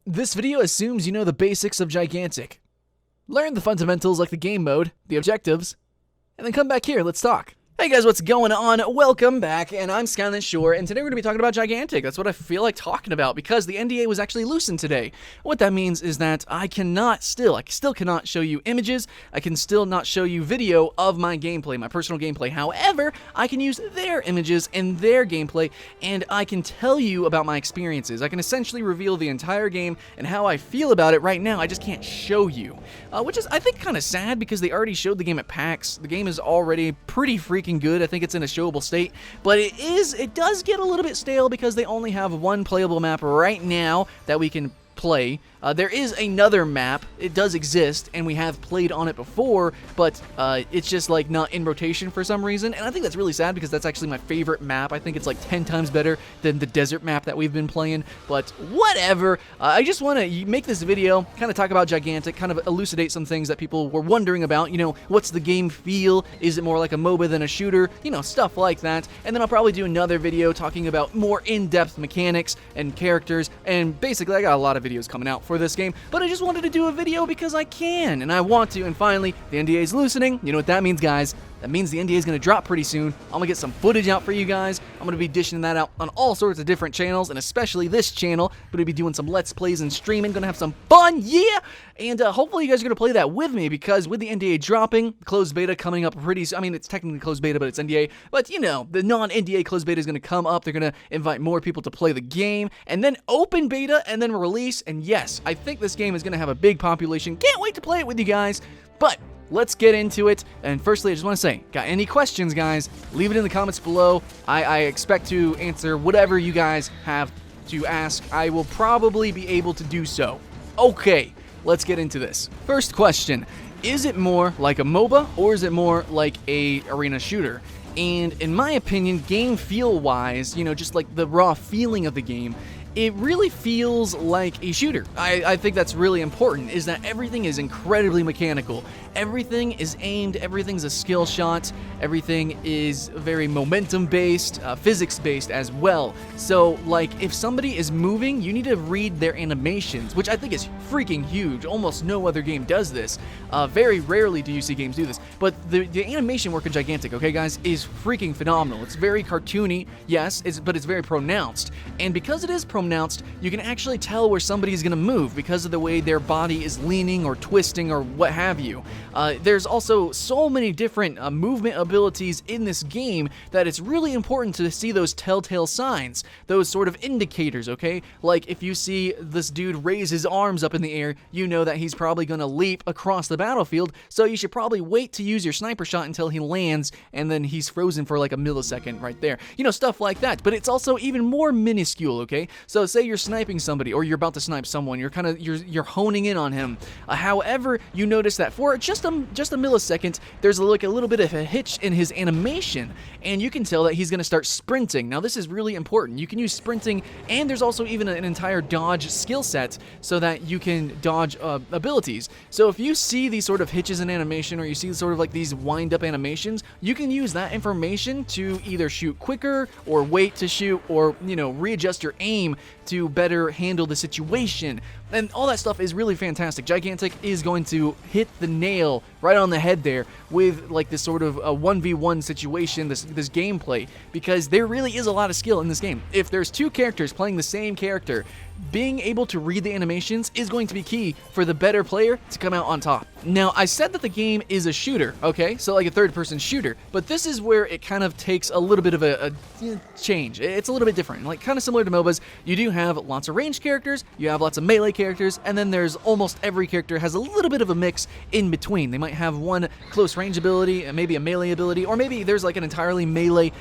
This video assumes you know the basics of Gigantic. Learn the fundamentals like the game mode, the objectives, and then come back here, let's talk. Hey guys, what's going on? Welcome back, and I'm Skyland Shore, and today we're going to be talking about Gigantic. That's what I feel like talking about, because the NDA was actually loosened today. What that means is that I still cannot show you images, I can still not show you video of my gameplay, my personal gameplay. However, I can use their images and their gameplay, and I can tell you about my experiences. I can essentially reveal the entire game and how I feel about it right now. I just can't show you, which is, I think, kind of sad, because they already showed the game at PAX. The game is already pretty freaking good. I think it's in a showable state, but it does get a little bit stale because they only have one playable map right now that we can play. There is another map, it does exist, and we have played on it before, but it's just like not in rotation for some reason, and I think that's really sad because that's actually my favorite map. I think it's like 10 times better than the desert map that we've been playing, but whatever. I just want to make this video, kind of talk about Gigantic, kind of elucidate some things that people were wondering about. You know, what's the game feel? Is it more like a MOBA than a shooter? You know, stuff like that. And then I'll probably do another video talking about more in-depth mechanics and characters, and basically I got a lot of videos coming out for this game, but I just wanted to do a video because I can, and I want to, and finally, the NDA is loosening. You know what that means, guys? That means the NDA is going to drop pretty soon. I'm going to get some footage out for you guys. I'm going to be dishing that out on all sorts of different channels, and especially this channel. I'm going to be doing some Let's Plays and streaming. Going to have some fun, yeah! And hopefully you guys are going to play that with me, because with the NDA dropping, closed beta coming up pretty soon. I mean, it's technically closed beta, but it's NDA. But, you know, the non-NDA closed beta is going to come up. They're going to invite more people to play the game, and then open beta, and then release. And yes, I think this game is going to have a big population. Can't wait to play it with you guys. But let's get into it. And firstly, I just want to say, got any questions, guys? Leave it in the comments below. I expect to answer whatever you guys have to ask. I will probably be able to do so. Okay, let's get into this. First question, is it more like a MOBA or is it more like a arena shooter? And in my opinion, game feel wise, you know, just like the raw feeling of the game, it really feels like a shooter. I think that's really important, is that everything is incredibly mechanical. Everything is aimed, everything's a skill shot, everything is very momentum-based, physics-based as well. So, like, if somebody is moving, you need to read their animations, which I think is freaking huge. Almost no other game does this. Very rarely do you see games do this. But the animation work in Gigantic, okay, guys, is freaking phenomenal. It's very cartoony, yes, but it's very pronounced. And because it is pronounced, you can actually tell where somebody is going to move because of the way their body is leaning or twisting or what have you. There's also so many different movement abilities in this game that it's really important to see those telltale signs, those sort of indicators, okay? Like if you see this dude raise his arms up in the air, you know that he's probably going to leap across the battlefield, so you should probably wait to use your sniper shot until he lands, and then he's frozen for like a millisecond right there. You know, stuff like that. But it's also even more minuscule, okay? So say you're sniping somebody, or you're about to snipe someone, you're honing in on him. However, you notice that for just a millisecond, there's like a little bit of a hitch in his animation, and you can tell that he's going to start sprinting. Now this is really important. You can use sprinting, and there's also even an entire dodge skill set so that you can dodge abilities. So if you see these sort of hitches in animation, or you see sort of like these wind-up animations, you can use that information to either shoot quicker, or wait to shoot, or, you know, readjust your aim to better handle the situation. And all that stuff is really fantastic. Gigantic is going to hit the nail right on the head there with like this sort of a 1v1 situation, this gameplay, because there really is a lot of skill in this game. If there's two characters playing the same character, being able to read the animations is going to be key for the better player to come out on top. Now, I said that the game is a shooter, okay? So like a third-person shooter, but this is where it kind of takes a little bit of a change. It's a little bit different. Like, kind of similar to MOBAs, you do have lots of ranged characters, you have lots of melee characters, and then there's almost every character has a little bit of a mix in between. They might have one close range ability, and maybe a melee ability, or maybe there's like an entirely melee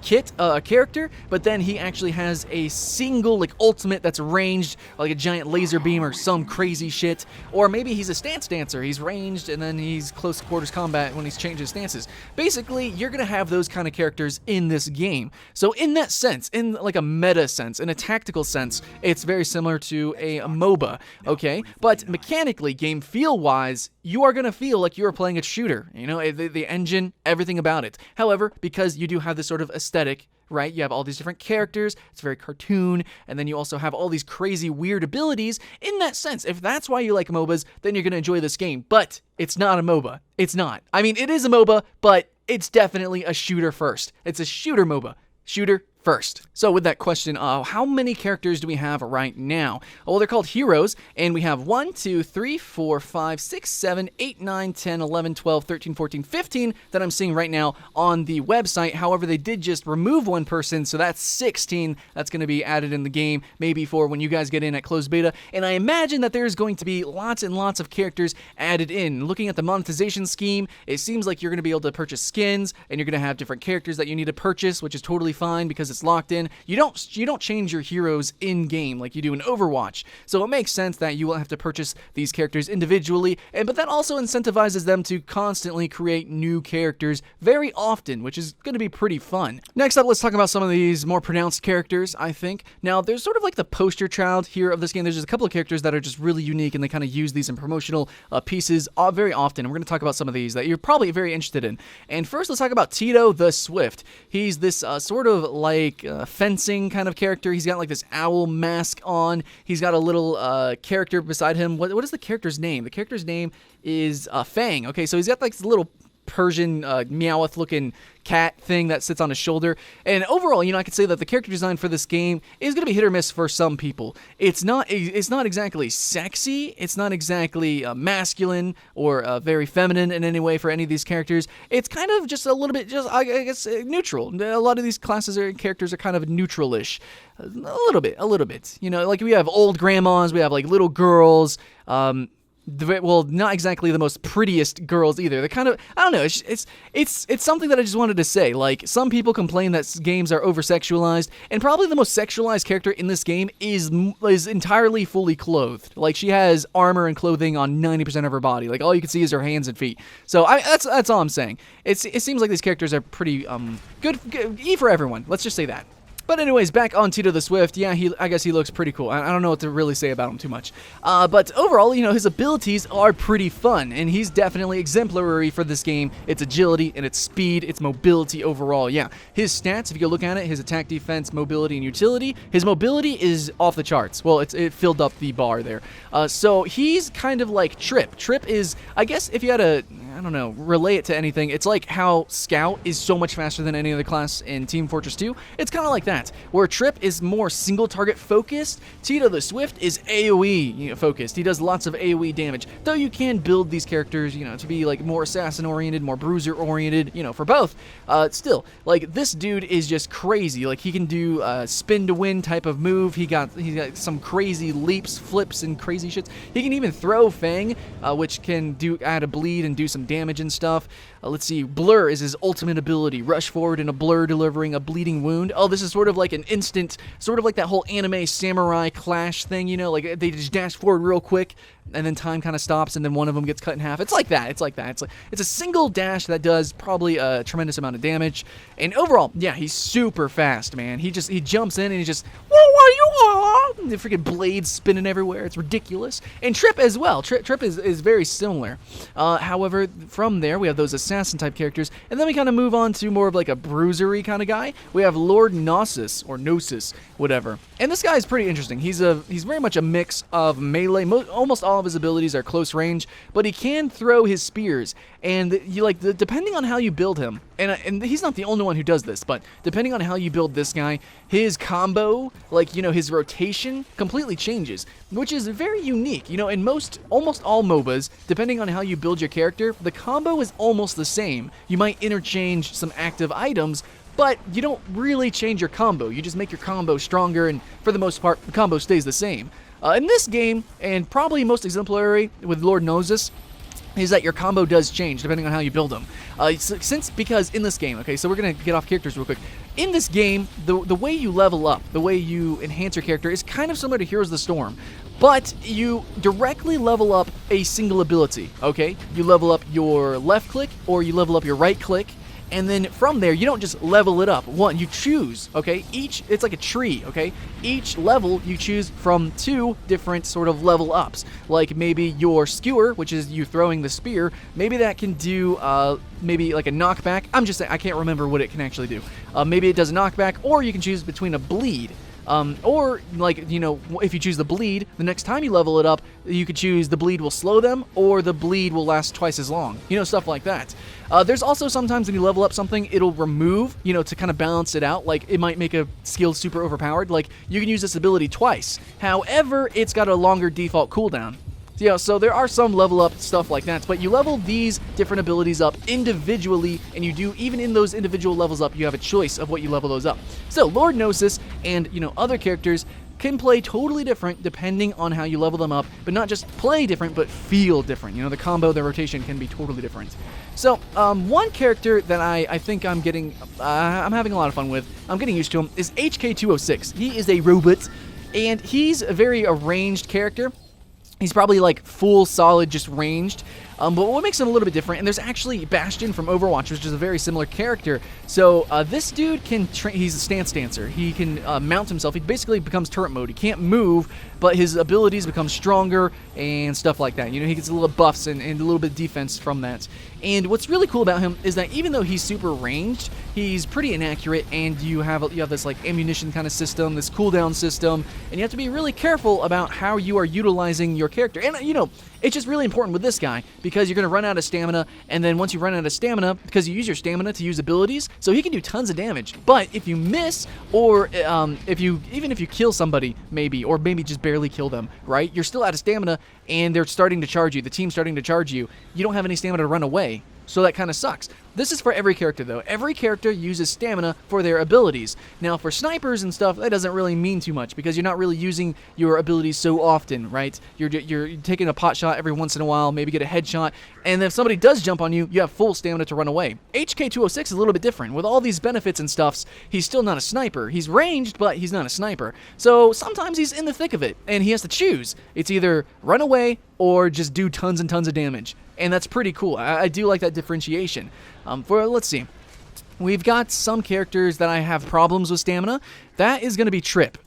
character, but then he actually has a single like ultimate that's ranged, like a giant laser beam or some crazy shit. Or maybe he's a stance dancer, he's ranged and then he's close quarters combat when he's changing stances. Basically, you're gonna have those kind of characters in this game. So in that sense, in like a meta sense, in a tactical sense, it's very similar to a MOBA, okay? But mechanically, game feel wise, you are gonna feel like you're playing a shooter. You know, the engine, everything about it. However, because you do have this sort of aesthetic right? You have all these different characters, it's very cartoon, and then you also have all these crazy weird abilities. In that sense, if that's why you like MOBAs, then you're going to enjoy this game. But it's not a MOBA. It's not. I mean, it is a MOBA, but it's definitely a shooter first. It's a shooter MOBA. Shooter first. So with that question, how many characters do we have right now? Well, they're called heroes, and we have 1, 2, 3, 4, 5, 6, 7, 8, 9, 10, 11, 12, 13, 14, 15 that I'm seeing right now on the website. However, they did just remove one person, so that's 16 that's going to be added in the game, maybe for when you guys get in at closed beta. And I imagine that there's going to be lots and lots of characters added in. Looking at the monetization scheme, it seems like you're going to be able to purchase skins, and you're going to have different characters that you need to purchase, which is totally fine because it's locked in. You don't change your heroes in game like you do in Overwatch, so it makes sense that you will have to purchase these characters individually, but that also incentivizes them to constantly create new characters very often, which is going to be pretty fun. Next up, let's talk about some of these more pronounced characters, I think. Now, there's sort of like the poster child here of this game. There's just a couple of characters that are just really unique, and they kind of use these in promotional pieces very often, and we're going to talk about some of these that you're probably very interested in. And first, let's talk about Tito the Swift. He's this sort of like fencing kind of character. He's got like this owl mask on. He's got a little character beside him. What is the character's name? The character's name is Fang. Okay, so he's got like this little Persian Meowth looking cat thing that sits on his shoulder. And overall, I could say that the character design for this game is going to be hit or miss for some people. It's not exactly sexy. It's not exactly masculine or very feminine in any way for any of these characters. It's kind of just a little bit, I guess, neutral. A lot of these classes or characters are kind of neutral-ish. A little bit. Like we have old grandmas, we have like little girls, well, not exactly the most prettiest girls either. They're kind of, I don't know, it's something that I just wanted to say. Like, some people complain that games are over-sexualized, and probably the most sexualized character in this game is entirely fully clothed. Like, she has armor and clothing on 90% of her body. Like, all you can see is her hands and feet. So, that's all I'm saying. It seems like these characters are pretty, good E for everyone. Let's just say that. But anyways, back on Tito the Swift, yeah, I guess he looks pretty cool. I don't know what to really say about him too much. But overall, his abilities are pretty fun, and he's definitely exemplary for this game. It's agility, and it's speed, it's mobility overall, yeah. His stats, if you go look at it, his attack, defense, mobility, and utility, his mobility is off the charts. Well, it filled up the bar there. So he's kind of like Trip. Trip is, I guess, if you had to, I don't know, relay it to anything, it's like how Scout is so much faster than any other class in Team Fortress 2. It's kind of like that. Where Trip is more single target focused, Tito the Swift is AoE focused. He does lots of AoE damage. Though you can build these characters, to be like more assassin oriented, more bruiser oriented, for both. Still, like this dude is just crazy. Like he can do spin to win type of move. He got some crazy leaps, flips, and crazy shits. He can even throw Fang, which can add a bleed and do some damage and stuff. Let's see, Blur is his ultimate ability. Rush forward in a blur, delivering a bleeding wound. Oh, this is sort of like an instant, sort of like that whole anime samurai clash thing, like they just dash forward real quick, and then time kind of stops, and then one of them gets cut in half. It's like that. It's a single dash that does probably a tremendous amount of damage. And overall, yeah, he's super fast, man. He jumps in and he just, the freaking blades spinning everywhere. It's ridiculous. And Trip as well. Trip is very similar. However, from there we have those assassin type characters, and then we kind of move on to more of like a bruisery kind of guy. We have Lord Gnosis or Gnosis, whatever. And this guy is pretty interesting. He's very much a mix of melee. Almost all of his abilities are close range, but he can throw his spears. And depending on how you build him, and he's not the only one who does this, but depending on how you build this guy, his combo, his rotation completely changes, which is very unique. In almost all MOBAs, depending on how you build your character, the combo is almost the same. You might interchange some active items, but you don't really change your combo. You just make your combo stronger, and for the most part, the combo stays the same. In this game, and probably most exemplary with Lord Gnosis, is that your combo does change depending on how you build them. Because in this game, okay, so we're going to get off characters real quick. In this game, the way you level up, the way you enhance your character is kind of similar to Heroes of the Storm. But you directly level up a single ability, okay? You level up your left click or you level up your right click, And then from there, you don't just level it up. One, you choose, okay? It's like a tree, okay? Each level you choose from 2 different sort of level ups. Like maybe your skewer, which is you throwing the spear, maybe that can do maybe like a knockback. I'm just saying, I can't remember what it can actually do. Maybe it does a knockback, or you can choose between a bleed. Or, like, you know, if you choose the bleed, the next time you level it up, you could choose the bleed will slow them, or the bleed will last twice as long. You know, stuff like that. There's also sometimes when you level up something, it'll remove, you know, to kind of balance it out. Like, it might make a skill super overpowered. Like, you can use this ability twice. However, it's got a longer default cooldown. Yeah, so there are some level up stuff like that, but you level these different abilities up individually, and you do, even in those individual levels up, you have a choice of what you level those up. So Lord Gnosis and, you know, other characters can play totally different depending on how you level them up, but not just play different, but feel different. You know, the combo, the rotation can be totally different. So, one character that I think I'm having a lot of fun with, I'm getting used to him, is HK206. He is a robot, and he's a very ranged character. He's probably like full solid, just ranged. But what makes him a little bit different, and there's actually Bastion from Overwatch, which is a very similar character. So this dude can, he's a stance dancer. He can mount himself. He basically becomes turret mode. He can't move, but his abilities become stronger and stuff like that. You know, he gets a little buffs and a little bit of defense from that. And what's really cool about him is that even though he's super ranged, he's pretty inaccurate, and you have this like ammunition kind of system, this cooldown system, and you have to be really careful about how you are utilizing your character. And you know, it's just really important with this guy because you're going to run out of stamina, and then once you run out of stamina, because you use your stamina to use abilities, so he can do tons of damage. But if you miss, or even if you kill somebody, maybe, or maybe just barely kill them, right? You're still out of stamina, and they're starting to charge you. The team's starting to charge you. You don't have any stamina to run away. So that kind of sucks. This is for every character, though. Every character uses stamina for their abilities. Now, for snipers and stuff, that doesn't really mean too much because you're not really using your abilities so often, right? You're taking a pot shot every once in a while, maybe get a headshot, and if somebody does jump on you, you have full stamina to run away. HK206 is a little bit different. With all these benefits and stuffs, he's still not a sniper. He's ranged, but he's not a sniper. So sometimes he's in the thick of it, and he has to choose. It's either run away or just do tons and tons of damage. And that's pretty cool. I do like that differentiation. Let's see. We've got some characters that I have problems with stamina. That is going to be Trip.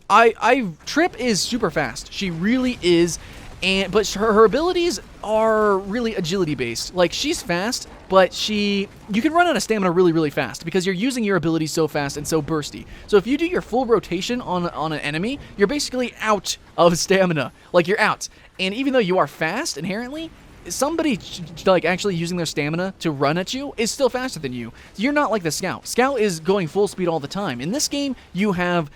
Trip is super fast. She really is. But her abilities are really agility based. Like, she's fast, but you can run out of stamina really, really fast because you're using your abilities so fast and so bursty. So if you do your full rotation on an enemy, you're basically out of stamina. Like, you're out. And even though you are fast inherently, somebody like actually using their stamina to run at you is still faster than you. You're not like the Scout. Scout is going full speed all the time. In this game, you have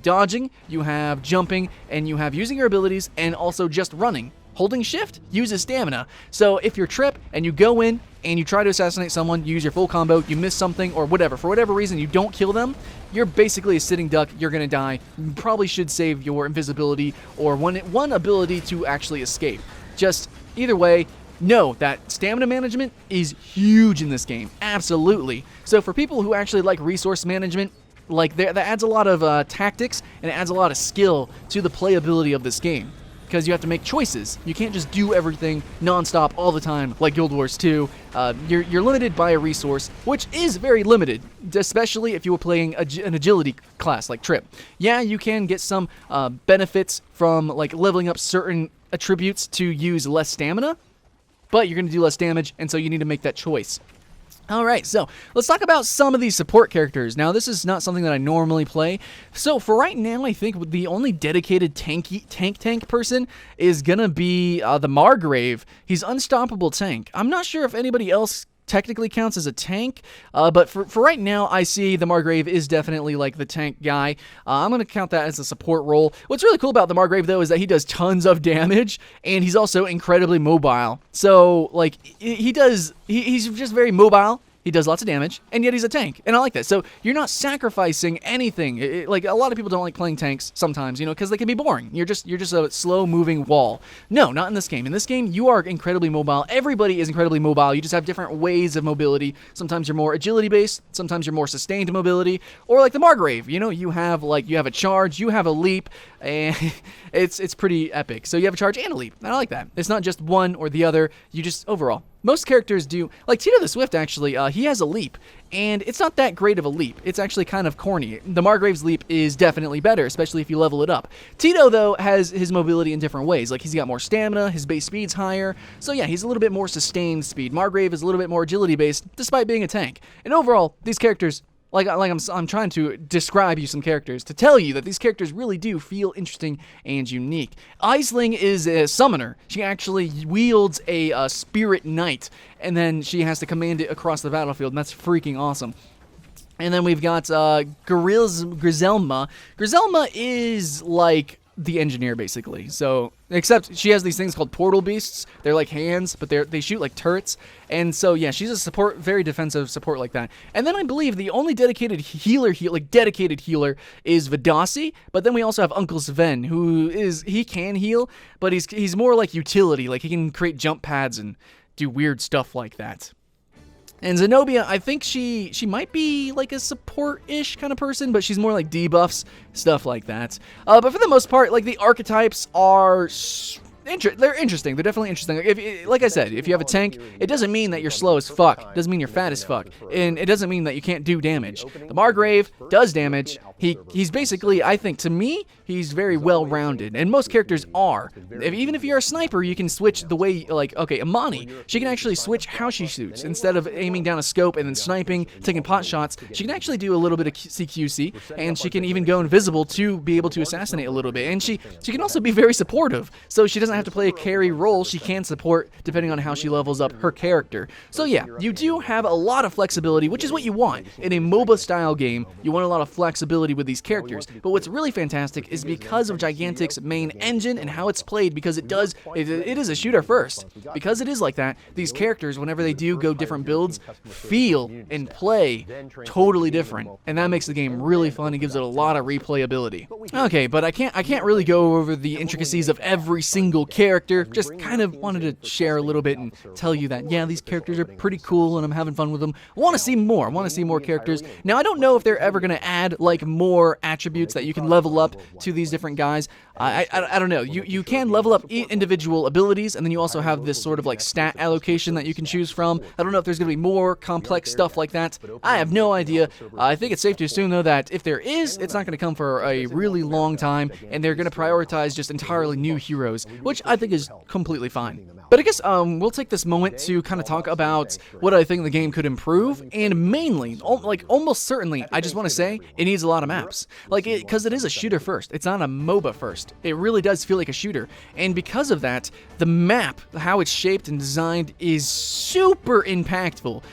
dodging, you have jumping, and you have using your abilities and also just running. Holding shift uses stamina. So if you're Trip and you go in and you try to assassinate someone, you use your full combo, you miss something or whatever, for whatever reason you don't kill them, you're basically a sitting duck, you're gonna die. You probably should save your invisibility or one ability to actually escape. Just either way, know that stamina management is huge in this game. Absolutely. So for people who actually like resource management, like that adds a lot of tactics and it adds a lot of skill to the playability of this game. Because you have to make choices. You can't just do everything non-stop all the time like Guild Wars 2. You're limited by a resource, which is very limited, especially if you were playing an agility class like Trip. Yeah, you can get some benefits from like leveling up certain attributes to use less stamina, but you're going to do less damage, and so you need to make that choice. Alright, so let's talk about some of these support characters. Now, this is not something that I normally play. So, for right now, I think the only dedicated tank person is gonna be the Margrave. He's unstoppable tank. I'm not sure if anybody else technically counts as a tank, but for right now, I see the Margrave is definitely like the tank guy. I'm going to count that as a support role. What's really cool about the Margrave, though, is that he does tons of damage, and he's also incredibly mobile. So, like, he's just very mobile. He does lots of damage, and yet he's a tank, and I like that. So you're not sacrificing anything. Like, a lot of people don't like playing tanks sometimes, you know, because they can be boring. You're just a slow-moving wall. No, not in this game. In this game, you are incredibly mobile. Everybody is incredibly mobile. You just have different ways of mobility. Sometimes you're more agility-based. Sometimes you're more sustained mobility. Or like the Margrave, you know, you have a charge, you have a leap, and it's pretty epic. So you have a charge and a leap. I like that. It's not just one or the other. You just, overall, most characters do, like Tito the Swift actually, he has a leap, and it's not that great of a leap. It's actually kind of corny. The Margrave's leap is definitely better, especially if you level it up. Tito, though, has his mobility in different ways. Like, he's got more stamina, his base speed's higher, so yeah, he's a little bit more sustained speed. Margrave is a little bit more agility-based, despite being a tank. And overall, these characters, I'm trying to describe you some characters to tell you that these characters really do feel interesting and unique. Aisling is a summoner. She actually wields a spirit knight, and then she has to command it across the battlefield, and that's freaking awesome. And then we've got Griselma. Griselma is like the engineer, basically. So, except she has these things called portal beasts. They're like hands, but they shoot like turrets. And so, yeah, she's a support, very defensive support like that. And then I believe the only dedicated healer is Vidasi. But then we also have Uncle Sven, he can heal, but he's more like utility. Like, he can create jump pads and do weird stuff like that. And Zenobia, I think she might be like a support-ish kind of person, but she's more like debuffs, stuff like that. But for the most part, like, the archetypes are they're interesting. They're definitely interesting. Like I said, if you have a tank, it doesn't mean that you're slow as fuck. It doesn't mean you're fat as fuck. And it doesn't mean that you can't do damage. The Margrave does damage. He's basically, I think, to me, he's very well-rounded. And most characters are. Even if you're a sniper, you can switch the way, like, okay, Amani, she can actually switch how she shoots. Instead of aiming down a scope and then sniping, taking pot shots, she can actually do a little bit of CQC, and she can even go invisible to be able to assassinate a little bit. And she can also be very supportive. So she doesn't have to play a carry role. She can support depending on how she levels up her character. So yeah, you do have a lot of flexibility, which is what you want. In a MOBA style game, you want a lot of flexibility with these characters. But what's really fantastic is because of Gigantic's main engine and how it's played, because it is a shooter first. Because it is like that, these characters, whenever they do go different builds, feel and play totally different. And that makes the game really fun and gives it a lot of replayability. Okay, but I can't really go over the intricacies of every single character. Just kind of wanted to share a little bit and tell you that, yeah, these characters are pretty cool and I'm having fun with them. I want to see more. I want to see more characters. Now, I don't know if they're ever going to add, like, more attributes that you can level up to these different guys. I don't know. You can level up individual abilities, and then you also have this sort of, like, stat allocation that you can choose from. I don't know if there's going to be more complex stuff like that. I have no idea. I think it's safe to assume, though, that if there is, it's not going to come for a really long time, and they're going to prioritize just entirely new heroes, which I think is completely fine. But I guess we'll take this moment to kind of talk about what I think the game could improve, and mainly, almost certainly, I just want to say it needs a lot of maps. Because it is a shooter first. It's not a MOBA first. It really does feel like a shooter. And because of that, the map, how it's shaped and designed, is super impactful.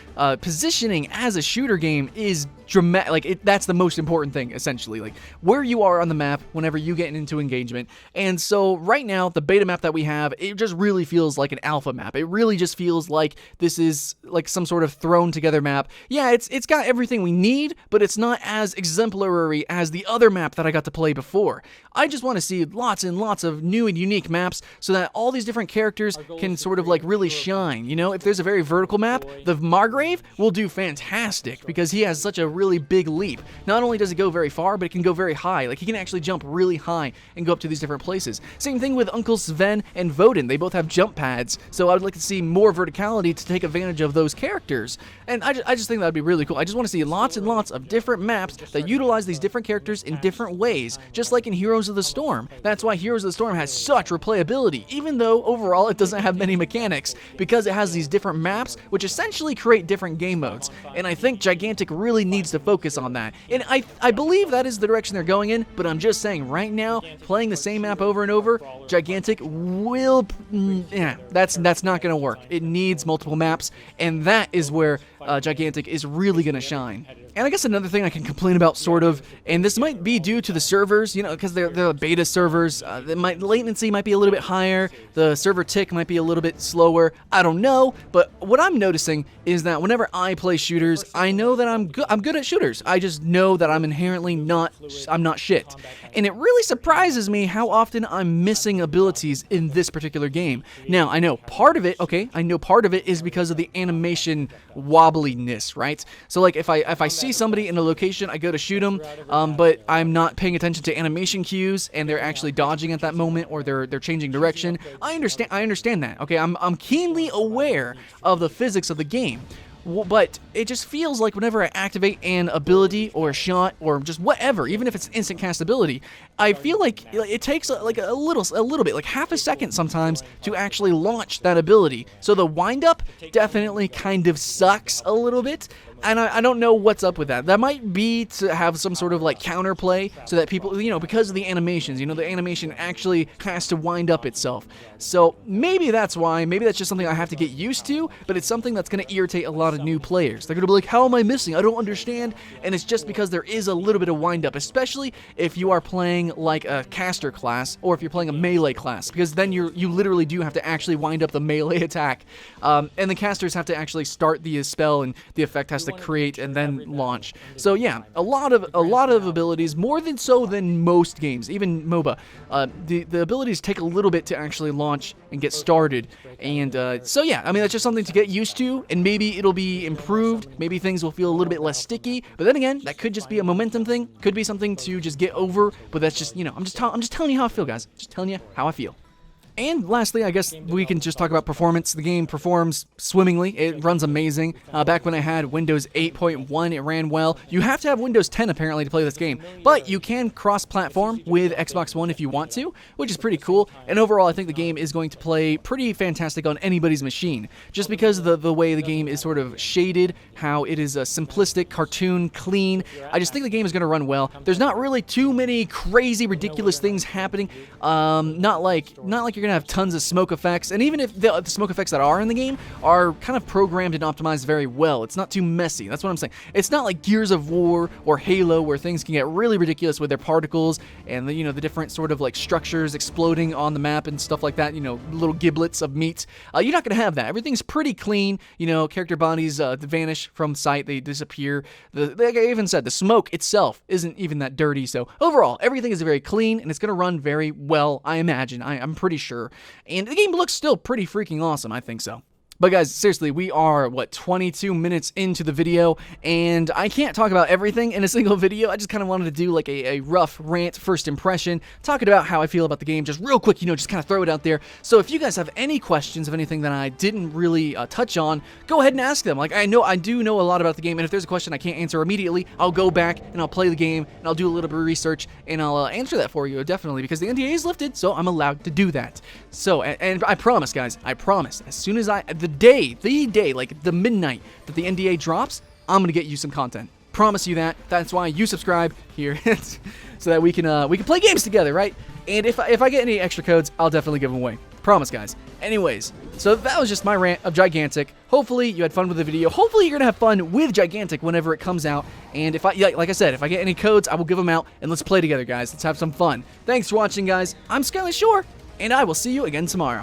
Positioning as a shooter game is dramatic. That's the most important thing, essentially. Like, where you are on the map whenever you get into engagement. And so right now, the beta map that we have, it just really feels like an alpha map. It really just feels like this is like some sort of thrown together map. Yeah, it's got everything we need, but it's not as exemplary as the other map that I got to play before. I just want to see lots and lots of new and unique maps so that all these different characters can sort of like really shine. You know, if there's a very vertical map, the Margrave will do fantastic because he has such a really big leap. Not only does it go very far, but it can go very high. Like, he can actually jump really high and go up to these different places. Same thing with Uncle Sven and Vodin. They both have jump pads, so I would like to see more verticality to take advantage of those characters. And I just think that would be really cool. I just want to see lots and lots of different maps that utilize these different characters in different ways, just like in Heroes of the Storm. That's why Heroes of the Storm has such replayability, even though overall it doesn't have many mechanics, because it has these different maps, which essentially create different game modes. And I think Gigantic really needs to focus on that. And I believe that is the direction they're going in, but I'm just saying right now, playing the same map over and over, Gigantic will, that's not going to work. It needs multiple maps, and that is where Gigantic is really going to shine. And I guess another thing I can complain about, sort of, and this might be due to the servers, you know, because they're beta servers, latency might be a little bit higher, the server tick might be a little bit slower, I don't know, but what I'm noticing is that whenever I play shooters, I know that I'm good at shooters. I just know that I'm inherently not shit. And it really surprises me how often I'm missing abilities in this particular game. Now, I know part of it is because of the animation wobble wobbliness, right? So like if I see somebody in a location, I go to shoot them, but I'm not paying attention to animation cues, and they're actually dodging at that moment, or they're changing direction. I understand that. Okay, I'm keenly aware of the physics of the game. But it just feels like whenever I activate an ability or a shot or just whatever, even if it's an instant cast ability, I feel like it takes like a little bit, like half a second sometimes, to actually launch that ability. So the wind-up definitely kind of sucks a little bit. And I don't know what's up with that. That might be to have some sort of like counterplay so that people, because of the animations, the animation actually has to wind up itself. So maybe that's why, maybe that's just something I have to get used to, but it's something that's going to irritate a lot of new players. They're going to be like, how am I missing? I don't understand. And it's just because there is a little bit of wind up, especially if you are playing like a caster class or if you're playing a melee class, because then you literally do have to actually wind up the melee attack. And the casters have to actually start the spell, and the effect has to create and then launch. So yeah, a lot of abilities, more than most games, even MOBA. The abilities take a little bit to actually launch and get started, and so yeah, I mean that's just something to get used to, and maybe it'll be improved. Maybe things will feel a little bit less sticky, but then again, that could just be a momentum thing. Could be something to just get over. But that's just I'm just telling you how I feel, guys. Just telling you how I feel. And lastly, I guess we can just talk about performance. The game performs swimmingly. It runs amazing. Back when I had Windows 8.1, it ran well. You have to have Windows 10 apparently to play this game, but you can cross-platform with Xbox One if you want to, which is pretty cool. And overall, I think the game is going to play pretty fantastic on anybody's machine, just because of the way the game is sort of shaded, how it is a simplistic, cartoon, clean. I just think the game is going to run well. There's not really too many crazy, ridiculous things happening. Not like you're gonna have tons of smoke effects, and even if the smoke effects that are in the game are kind of programmed and optimized very well, it's not too messy. That's what I'm saying. It's not like Gears of War or Halo, where things can get really ridiculous with their particles and the different sort of like structures exploding on the map and stuff like that. Little giblets of meat. You're not gonna have that. Everything's pretty clean. Character bodies vanish from sight. They disappear. Like I even said, the smoke itself isn't even that dirty. So overall, everything is very clean, and it's gonna run very well, I imagine. I'm pretty sure. And the game looks still pretty freaking awesome, I think so. But guys, seriously, we are, 22 minutes into the video, and I can't talk about everything in a single video. I just kind of wanted to do like a rough rant first impression, talking about how I feel about the game, just real quick, just kind of throw it out there. So if you guys have any questions of anything that I didn't really touch on, go ahead and ask them. Like, I do know a lot about the game, and if there's a question I can't answer immediately, I'll go back and I'll play the game, and I'll do a little bit of research, and I'll answer that for you, definitely, because the NDA is lifted, so I'm allowed to do that. So, and I promise, guys, I promise, as soon as the day, like the midnight that the NDA drops, I'm gonna get you some content. Promise you that. That's why you subscribe here, so that we can play games together, right? And if I get any extra codes, I'll definitely give them away. Promise, guys. Anyways, so that was just my rant of Gigantic. Hopefully you had fun with the video. Hopefully you're gonna have fun with Gigantic whenever it comes out. And like I said, if I get any codes, I will give them out, and let's play together, guys. Let's have some fun. Thanks for watching, guys. I'm Skylar Shore, and I will see you again tomorrow.